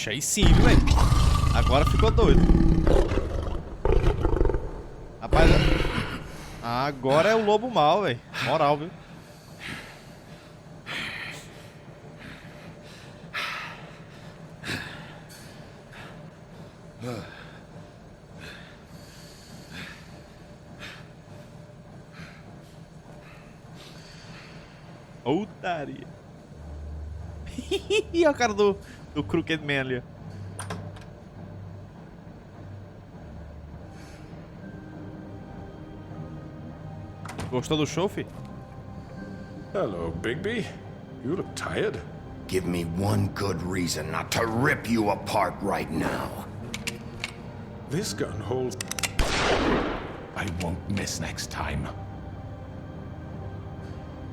Ixi, aí sim, velho. Agora ficou doido. Rapaz, agora é o lobo mal, velho. Moral, viu? Putaria. Olha o cara do Crooked Man ali. Gostou do show, fi? Hello, Bigby. You look tired. Give me one good reason not to rip you apart right now. This gun holds... I won't miss next time.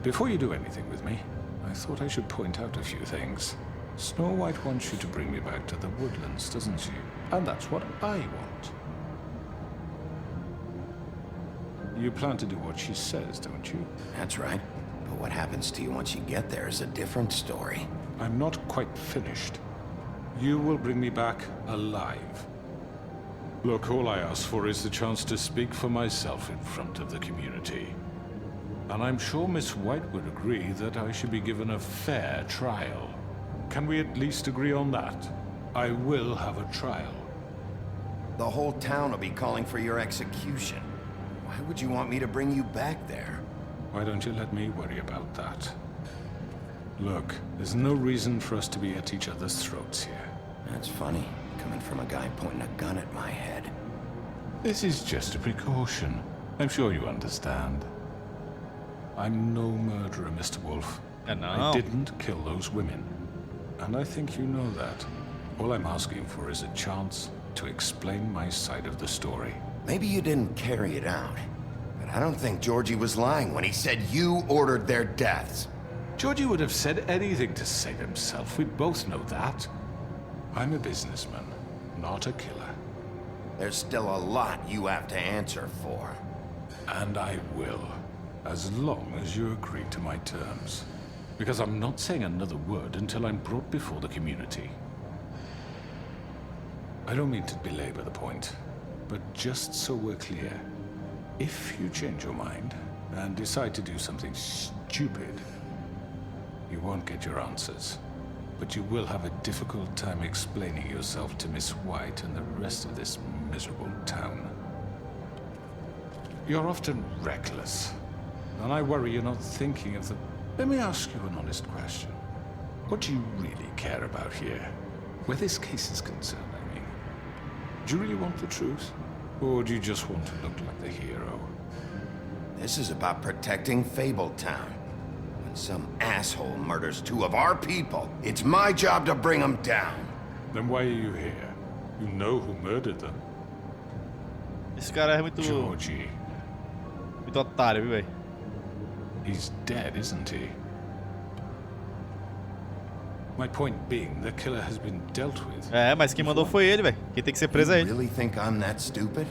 Before you do anything with me, I thought I should point out a few things. Snow White wants you to bring me back to the woodlands, doesn't she? And that's what I want. You plan to do what she says, don't you? That's right. But what happens to you once you get there is a different story. I'm not quite finished. You will bring me back alive. Look, all I ask for is the chance to speak for myself in front of the community. And I'm sure Miss White would agree that I should be given a fair trial. Can we at least agree on that? I will have a trial. The whole town will be calling for your execution. Why would you want me to bring you back there? Why don't you let me worry about that? Look, there's no reason for us to be at each other's throats here. That's funny, coming from a guy pointing a gun at my head. This is just a precaution. I'm sure you understand. I'm no murderer, Mr. Wolf. I didn't kill those women. And I think you know that. All I'm asking for is a chance to explain my side of the story. Maybe you didn't carry it out, but I don't think Georgie was lying when he said you ordered their deaths. Georgie would have said anything to save himself. We both know that. I'm a businessman, not a killer. There's still a lot you have to answer for. And I will, as long as you agree to my terms. Because I'm not saying another word until I'm brought before the community. I don't mean to belabor the point, but just so we're clear, if you change your mind and decide to do something stupid, you won't get your answers. But you will have a difficult time explaining yourself to Miss White and the rest of this miserable town. You're often reckless, and I worry you're not thinking of the... Let me ask you an honest question. What do you really care about here? Where this case is concerned, I mean. Do you really want the truth? Or do you just want to look like the hero? This is about protecting Fabletown. When some asshole murders two of our people, it's my job to bring them down. Then why are you here? You know who murdered them. Esse cara é muito... Georgie. Muito otário, viu, velho? He's dead, isn't he? My point being, the killer has been dealt with. É, mas quem mandou foi ele, velho. Quem tem que ser preso é You ele. really think I'm that stupid?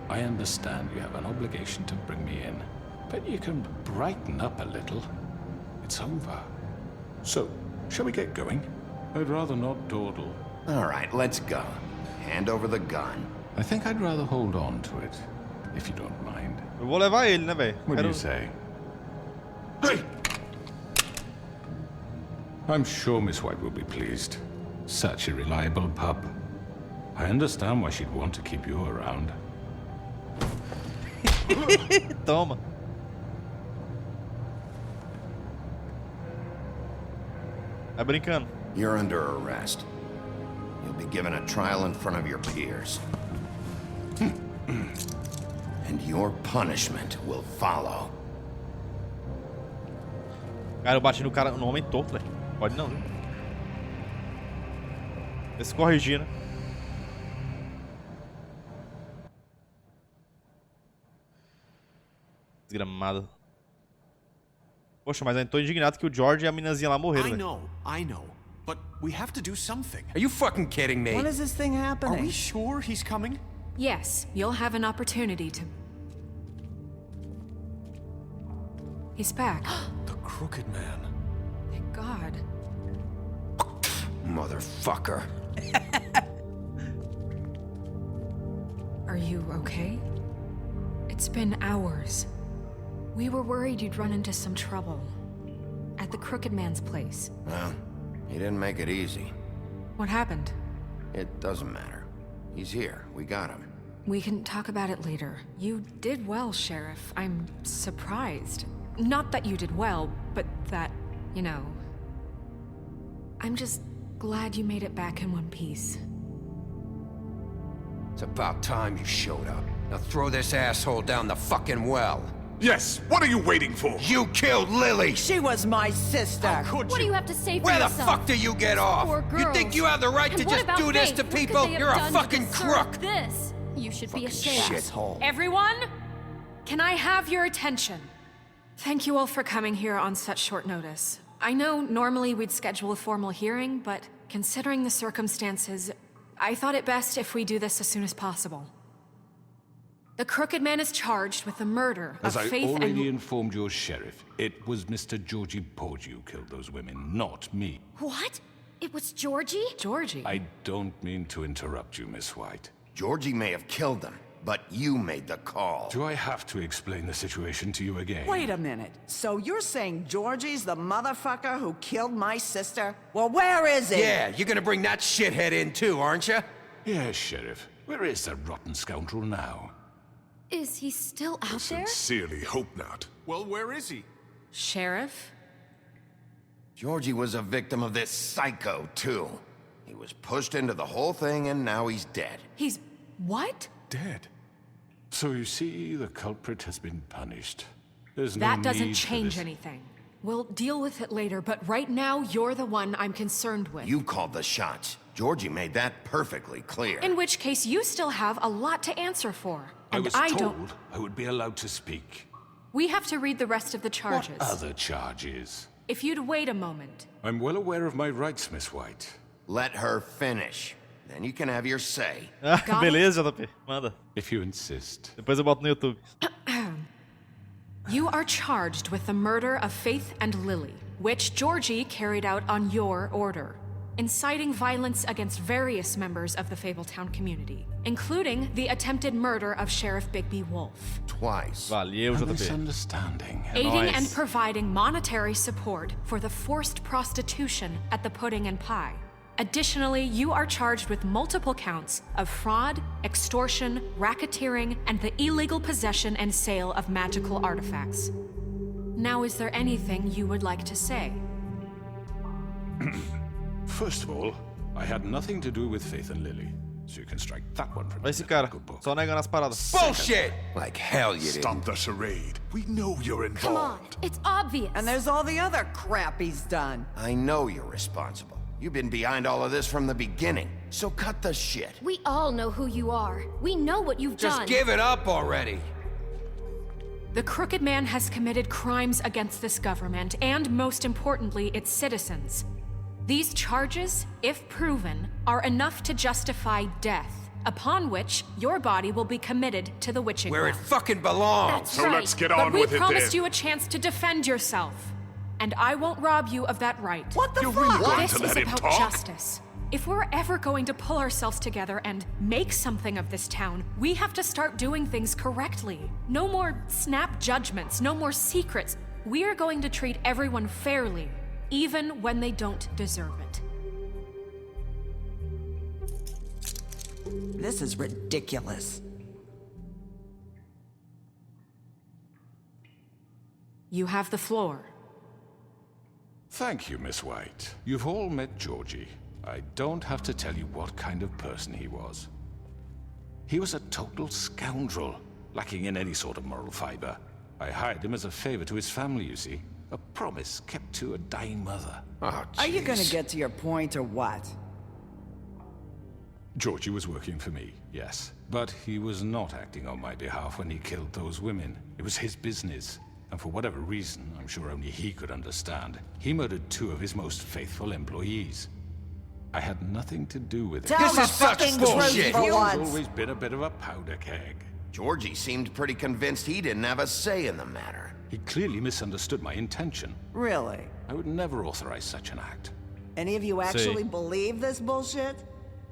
I understand you have an obligation to bring me in, but you can brighten up a little. It's over. So, shall we get going? I'd rather not dawdle. All right, let's go. Hand over the gun. I think I'd rather hold on to it, if you don't mind. Eu vou levar ele, né, velho? What do you say? Hey! I'm sure Miss White will be pleased. Such a reliable pup. I understand why she'd want to keep you around. Toma. Tá brincando. You're under arrest. You'll be given a trial in front of your peers. And your punishment will follow. Cara, eu bati no homem torto, velho. Pode não, né? Vai se corrigir, né? Desgramado. Poxa, mas eu tô indignado que o George e a minazinha lá morreram, velho. I know. But we have to do something. Are you fucking kidding me? When is this thing happening? Are we sure he's coming? Yes, you'll have an opportunity to... He's back. The Crooked Man. Thank God. Motherfucker. Are you okay? It's been hours. We were worried you'd run into some trouble. At the Crooked Man's place. Well, he didn't make it easy. What happened? It doesn't matter. He's here. We got him. We can talk about it later. You did well, Sheriff. I'm surprised. Not that you did well, but that, you know... I'm just glad you made it back in one piece. It's about time you showed up. Now throw this asshole down the fucking well. Yes, what are you waiting for? You killed Lily! She was my sister. Could What do you? you have to say for Where the yourself? fuck do you get off? Poor You think girls. you have the right And to what just about do this Faith? to What could people? they have You're a done to fucking deserve crook! This. You should be ashamed. Shithole. Everyone, can I have your attention? Thank you all for coming here on such short notice. I know normally we'd schedule a formal hearing, but considering the circumstances, I thought it best if we do this as soon as possible. The Crooked Man is charged with the murder As of I Faith already and... informed your sheriff, it was Mr. Georgie Porgy who killed those women, not me. What? It was Georgie? Georgie. I don't mean to interrupt you, Miss White. Georgie may have killed them, but you made the call. Do I have to explain the situation to you again? Wait a minute. So you're saying Georgie's the motherfucker who killed my sister? Well, where is he? Yeah, you're gonna bring that shithead in too, aren't you? Yes, Sheriff. Where is that rotten scoundrel now? Is he still out there? Sincerely hope not. Well, where is he? Sheriff? Georgie was a victim of this psycho, too. He was pushed into the whole thing and now he's dead. He's... what? Dead. So you see, the culprit has been punished. There's no That doesn't need for change this. anything. We'll deal with it later, but right now, you're the one I'm concerned with. You called the shots. Georgie made that perfectly clear. In which case, you still have a lot to answer for. I And was I told don't... I would be allowed to speak. We have to read the rest of the charges. What other charges? If you'd wait a moment. I'm well aware of my rights, Miss White. Let her finish. Then you can have your say. Ah, Got it? beleza, JP. Manda. If you insist. Depois eu boto no YouTube. You are charged with the murder of Faith and Lily, which Georgie carried out on your order, inciting violence against various members of the Fabletown community, including the attempted murder of Sheriff Bigby Wolf, Twice. Valeu, A JP. misunderstanding. aiding Nice. and providing monetary support for the forced prostitution at the Pudding and Pie. Additionally, you are charged with multiple counts of fraud, extortion, racketeering, and the illegal possession and sale of magical artifacts. Now, is there anything you would like to say? First of all, I had nothing to do with Faith and Lily. So you can strike that one from Olha esse your cara. good book. Só negando as paradas. Bullshit! Like hell you didn't. Stop the charade. We know you're Come on. involved. It's obvious. And there's all the other crap he's done. I know you're responsible. You've been behind all of this from the beginning. So cut the shit. We all know who you are. We know what you've Just done. give it up already. The Crooked Man has committed crimes against this government and, most importantly, its citizens. These charges, if proven, are enough to justify death, upon which your body will be committed to the witching Where it well. fucking belongs. That's So right. let's get But on we with it promised then. you a chance to defend yourself, and I won't rob you of that right. What the You're fuck? really going This to is let him about talk? justice. If we're ever going to pull ourselves together and make something of this town, we have to start doing things correctly. No more snap judgments, no more secrets. We are going to treat everyone fairly, even when they don't deserve it. This is ridiculous. You have the floor. Thank you, Miss White. You've all met Georgie. I don't have to tell you what kind of person he was. He was a total scoundrel, lacking in any sort of moral fiber. I hired him as a favor to his family, you see. A promise kept to a dying mother. Oh, Are you gonna jeez. get to your point or what? Georgie was working for me, yes. But he was not acting on my behalf when he killed those women. It was his business. And for whatever reason, I'm sure only he could understand, he murdered 2 of his most faithful employees. I had nothing to do with it. Tell This the is such fucking bullshit. truth for He's once. always been a bit of a powder keg. Georgie seemed pretty convinced he didn't have a say in the matter. He clearly misunderstood my intention. Really? I would never authorize such an act. Any of you actually believe this bullshit?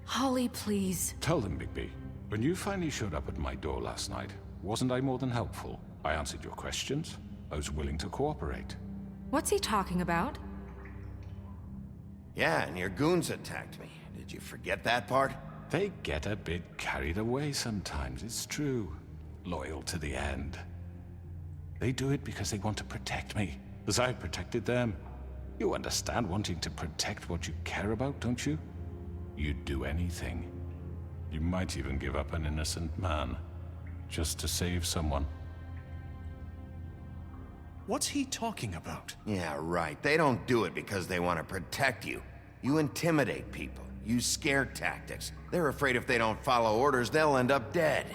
Holly, please. Tell them, Bigby. When you finally showed up at my door last night, wasn't I more than helpful? I answered your questions. I was willing to cooperate. What's he talking about? Yeah, and your goons attacked me. Did you forget that part? They get a bit carried away sometimes, it's true. Loyal to the end. They do it because they want to protect me, as I protected them. You understand wanting to protect what you care about, don't you? You'd do anything. You might even give up an innocent man, just to save someone. What's he talking about? Yeah, right. They don't do it because they want to protect you. You intimidate people, use scare tactics. They're afraid if they don't follow orders, they'll end up dead.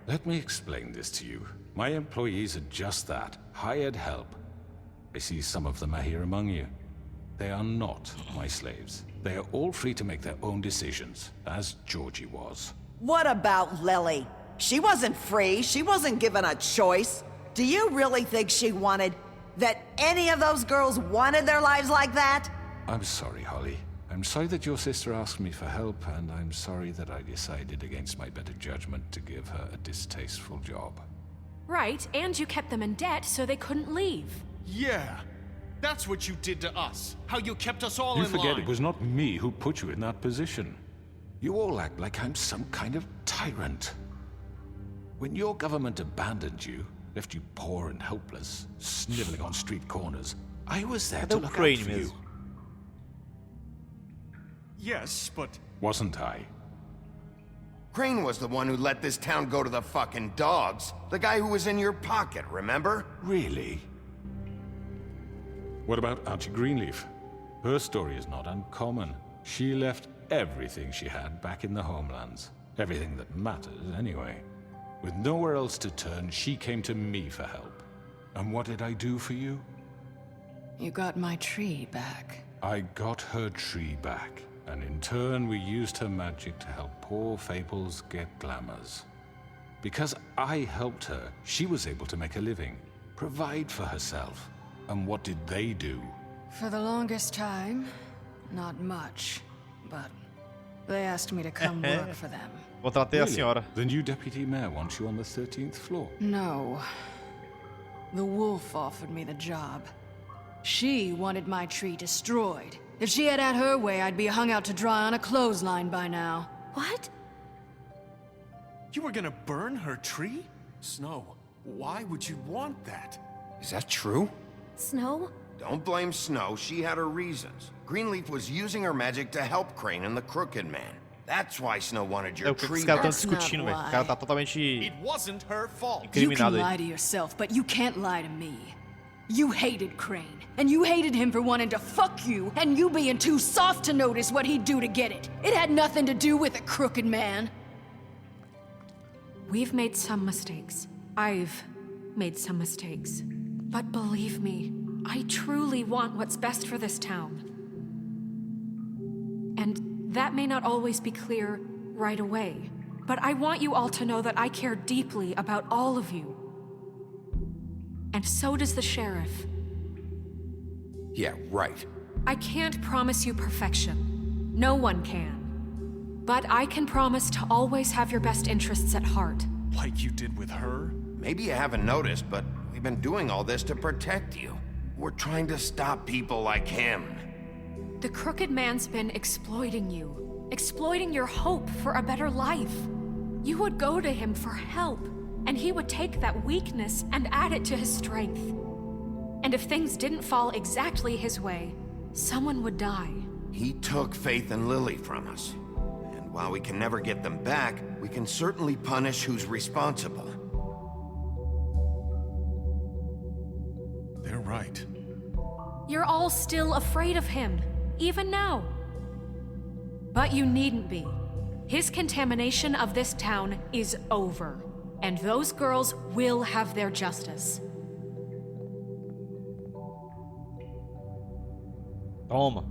Let me explain this to you. My employees are just that, hired help. I see some of them are here among you. They are not my slaves. They are all free to make their own decisions, as Georgie was. What about Lily? She wasn't free. She wasn't given a choice. Do you really think she wanted... that any of those girls wanted their lives like that? I'm sorry, Holly. I'm sorry that your sister asked me for help, and I'm sorry that I decided against my better judgment to give her a distasteful job. Right, and you kept them in debt so they couldn't leave. Yeah, that's what you did to us. How you kept us all You in forget line. it was not me who put you in that position. You all act like I'm some kind of tyrant. When your government abandoned you, left you poor and helpless, sniveling on street corners, I was there to look out for you. Yes, but... Wasn't I? Crane was the one who let this town go to the fucking dogs. The guy who was in your pocket, remember? Really? What about Archie Greenleaf? Her story is not uncommon. She left everything she had back in the homelands. Everything that matters, anyway. With nowhere else to turn, she came to me for help. And what did I do for you? You got my tree back. I got her tree back, and in turn we used her magic to help poor Fables get glamours. Because I helped her, she was able to make a living, provide for herself. And what did they do? For the longest time, not much, but they asked me to come work for them. Contratei a senhora. The new deputy mayor wants you on the 13th floor. No. The wolf offered me the job. She wanted my tree destroyed. If she had her way, I'd be hung out to dry on a clothesline by now. What? You were gonna burn her tree? Snow, why would you want that? Is that true? Snow? Don't blame Snow, she had her reasons. Greenleaf was using her magic to help Crane and the Crooked Man. That's why Snow wanted É your o que tree os caras back. estão discutindo, velho. O cara tá totalmente It wasn't her fault. You incriminado can aí. lie to yourself, but you can't lie to me. You hated Crane, and you hated him for wanting to fuck you, and you being too soft to notice what he'd do to get it. It had nothing to do with a crooked man. We've made some mistakes. I've made some mistakes. But believe me, I truly want what's best for this town. And that may not always be clear right away, but I want you all to know that I care deeply about all of you. And so does the sheriff. Yeah, right. I can't promise you perfection. No one can. But I can promise to always have your best interests at heart. Like you did with her? Maybe you haven't noticed, but we've been doing all this to protect you. We're trying to stop people like him. The Crooked Man's been exploiting you, exploiting your hope for a better life. You would go to him for help, and he would take that weakness and add it to his strength. And if things didn't fall exactly his way, someone would die. He took Faith and Lily from us. And while we can never get them back, we can certainly punish who's responsible. They're right. You're all still afraid of him, even now. But you needn't be. His contamination of this town is over, and those girls will have their justice. Toma.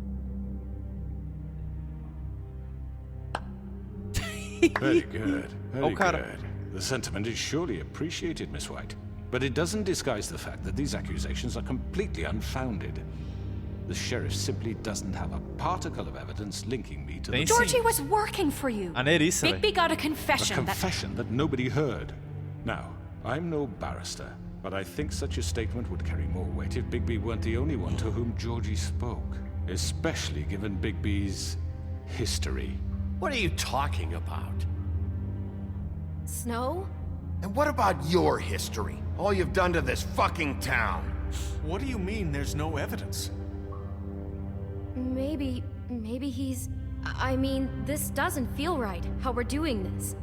Very good. Very cara. good. The sentiment is surely appreciated, Miss White. But it doesn't disguise the fact that these accusations are completely unfounded. The sheriff simply doesn't have a particle of evidence linking me to the... Georgie was working for you. A Nerissa, Bigby got a A confession confession that nobody heard. Now, I'm no barrister, but I think such a statement would carry more weight if Bigby weren't the only one to whom Georgie spoke. Especially given Bigby's history. What are you talking about? Snow? And what about your history? All you've done to this fucking town? What do you mean there's no evidence? Maybe he's... I mean, this doesn't feel right, how we're doing this.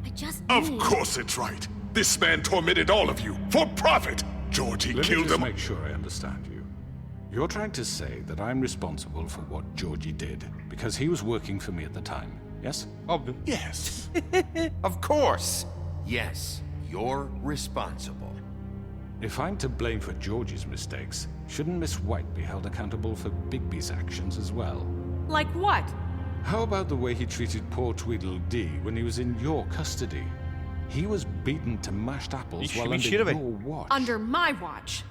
I just Of need... course it's right. This man tormented all of you for profit. Georgie Let me killed just them. make sure I understand you. You're trying to say that I'm responsible for what Georgie did because he was working for me at the time, yes? óbvio. Yes. Of course. Yes, you're responsible. If I'm to blame for Georgie's mistakes, shouldn't Miss White be held accountable for Bigby's actions as well? Like what? How about the way he treated poor Tweedledee when he was in your custody? He was beaten to mashed apples Ixi, while mentira, under véi. your watch. Under my watch.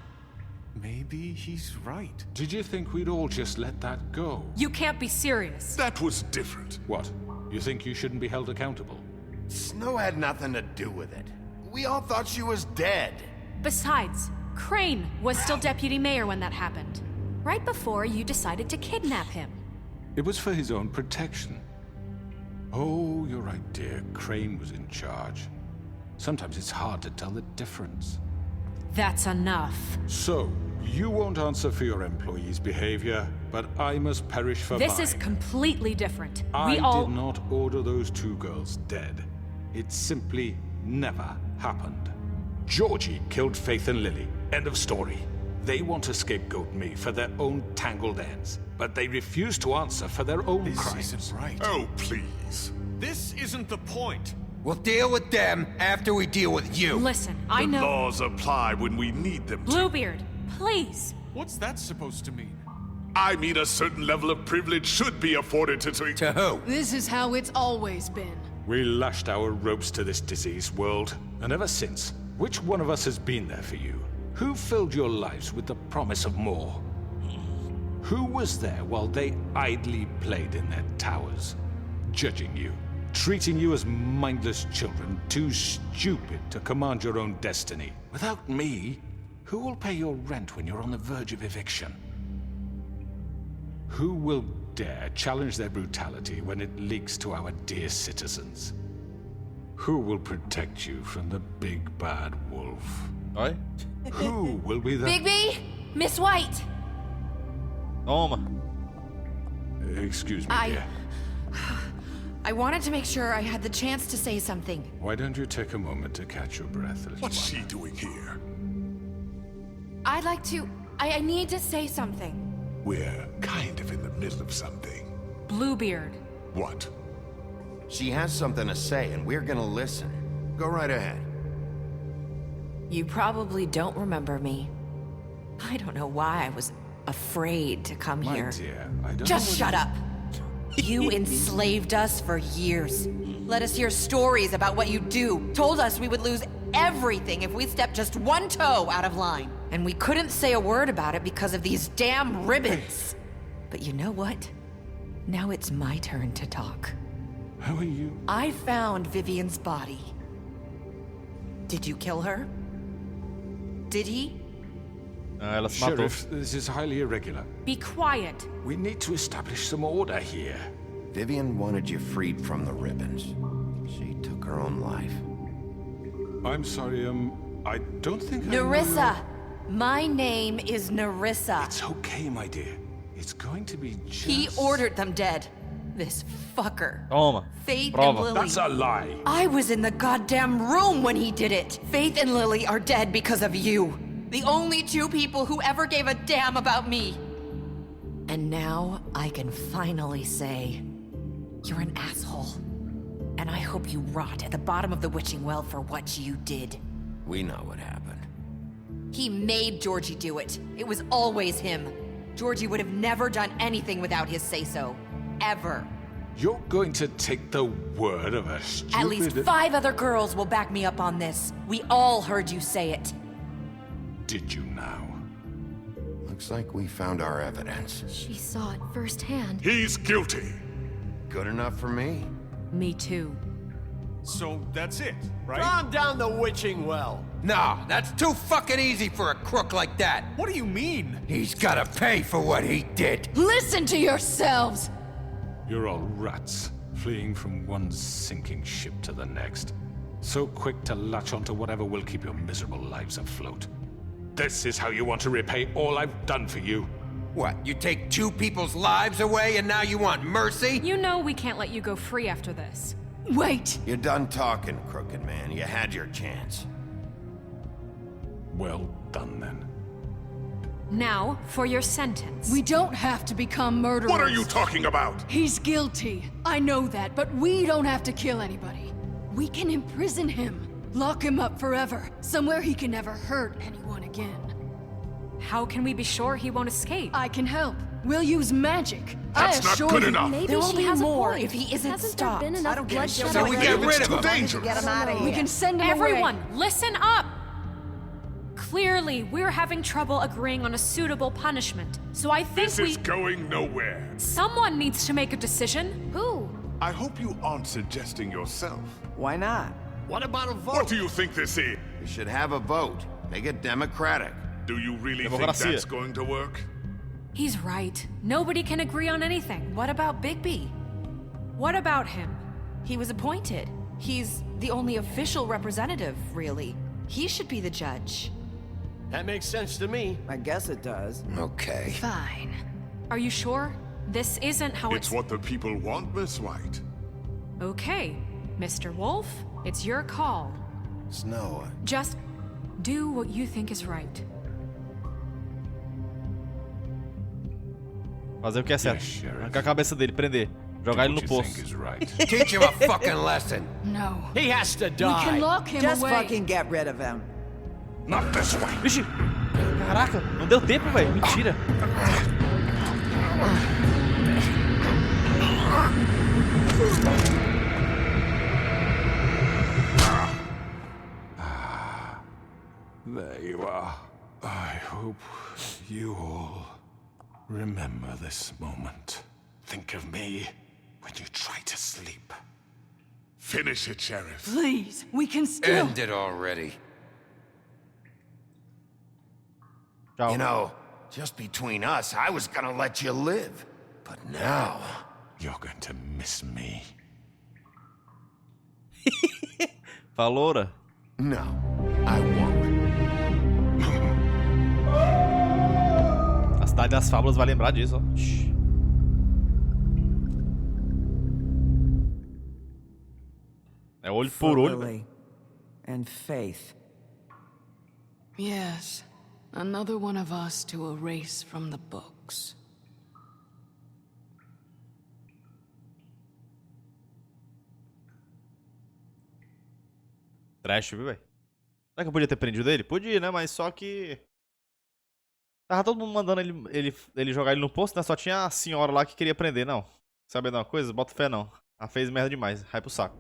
Maybe he's right. Did you think we'd all just let that go? You can't be serious. That was different. What? You think you shouldn't be held accountable? Snow had nothing to do with it. We all thought she was dead. Besides, Crane was still deputy mayor when that happened. Right before you decided to kidnap him. It was for his own protection. Oh, you're right, dear. Crane was in charge. Sometimes it's hard to tell the difference. That's enough. So, you won't answer for your employees' behavior, but I must perish for This mine. is completely different. I We all... did not order those two girls dead. It simply never happened. Georgie killed Faith and Lily. End of story. They want to scapegoat me for their own tangled ends, but they refuse to answer for their own This crimes. isn't right. Oh, please. This isn't the point. We'll deal with them after we deal with you. Listen, I The know... laws apply when we need them to. Bluebeard, please. What's that supposed to mean? I mean, a certain level of privilege should be afforded to... To who? This is how it's always been. We lashed our ropes to this diseased world, and ever since, which one of us has been there for you? Who filled your lives with the promise of more? Who was there while they idly played in their towers, judging you, treating you as mindless children, too stupid to command your own destiny? Without me, who will pay your rent when you're on the verge of eviction? Who will dare challenge their brutality when it leaks to our dear citizens? Who will protect you from the big bad wolf? Oi? Who will be the... Bigby! Miss White! Toma. Excuse me, dear. I wanted to make sure I had the chance to say something. Why don't you take a moment to catch your breath, little What's one? she doing here? I'd like to... I need to say something. We're kind of in the middle of something. Bluebeard. What? She has something to say, and we're gonna listen. Go right ahead. You probably don't remember me. I don't know why I was afraid to come My here. dear, I don't Just know shut what up. You enslaved us for years. Let us hear stories about what you do. Told us we would lose everything if we stepped just one toe out of line. And we couldn't say a word about it because of these damn ribbons. But you know what? Now it's my turn to talk. How are you? I found Vivian's body. Did you kill her? Did he? Ela se matou. Sheriff, this is highly irregular. Be quiet. We need to establish some order here. Vivian wanted you freed from the ribbons. She took her own life. I'm sorry, I don't think I Nerissa! My name is Nerissa. It's okay, my dear. It's going to be just... He ordered them dead. This fucker. Toma. Faith and Prova. Lily. That's a lie. I was in the goddamn room when he did it. Faith and Lily are dead because of you. The only two people who ever gave a damn about me. And now I can finally say, you're an asshole. And I hope you rot at the bottom of the witching well for what you did. We know what happened. He made Georgie do it. It was always him. Georgie would have never done anything without his say-so. Ever. You're going to take the word of a stupid... At least 5 other girls will back me up on this. We all heard you say it. Did you now? Looks like we found our evidence. She saw it firsthand. He's guilty. Good enough for me? Me too. So that's it, right? Calm down the witching well. Nah, that's too fucking easy for a crook like that. What do you mean? He's gotta pay for what he did. Listen to yourselves! You're all rats, fleeing from one sinking ship to the next. So quick to latch onto whatever will keep your miserable lives afloat. This is how you want to repay all I've done for you? What, you take two people's lives away and now you want mercy? You know we can't let you go free after this. Wait! You're done talking, crooked man. You had your chance. Well done, then. Now, for your sentence. We don't have to become murderers. What are you talking about? He's guilty. I know that, but we don't have to kill anybody. We can imprison him. Lock him up forever. Somewhere he can never hurt anyone again. How can we be sure he won't escape? I can help. We'll use magic. That's I not assure good you. enough. Maybe There will she be has more a point. if he isn't Hasn't stopped. there been I enough don't give a bloodshed shit. So we already? get rid of him. Too dangerous. Get him out of here. We can send him Everyone, away. listen up! Clearly, we're having trouble agreeing on a suitable punishment, so I think This is going nowhere. Someone needs to make a decision. Who? I hope you aren't suggesting yourself. Why not? What about a vote? What do you think this is? We should have a vote. Make it democratic. Do you really think Democracia. that's going to work? He's right. Nobody can agree on anything. What about Bigby? What about him? He was appointed. He's the only official representative, really. He should be the judge. That makes sense to me. I guess it does. Okay. Fine. Are you sure? This isn't how It's what the people want, Miss White. Okay, Mr. Wolf, it's your call. Snow, Just do what you think is right. Fazer o que é certo. Yes, Sheriff. Arrancar a cabeça dele, prender. Jogar ele no What you poço. think is right. Teach him a fucking lesson. No. He has to We die. can lock him Just away. fucking get rid of him. Not this way. Vixe! Caraca, não deu tempo, velho. Mentira. There you are. I hope you all remember this moment. Think of me when you try to sleep. Finish it, Sheriff. Please, we can still. End it already. Tchau. you know, just between us, I was gonna let you live. But now... You're going to miss me. No, Faloura. I won't. A Cidade das Fábulas vai lembrar disso, ó. Shhh. É olho por olho, velho. Lily. And Faith. Yes. Another one of us to erase from the books. Trash, viu, velho? Será que eu podia ter prendido ele? Podia, né? Mas só que... Tava todo mundo mandando ele jogar ele no posto, né? Só tinha a senhora lá que queria prender. Não. Sabe de uma coisa? Bota fé não. Ela fez merda demais. Vai pro saco.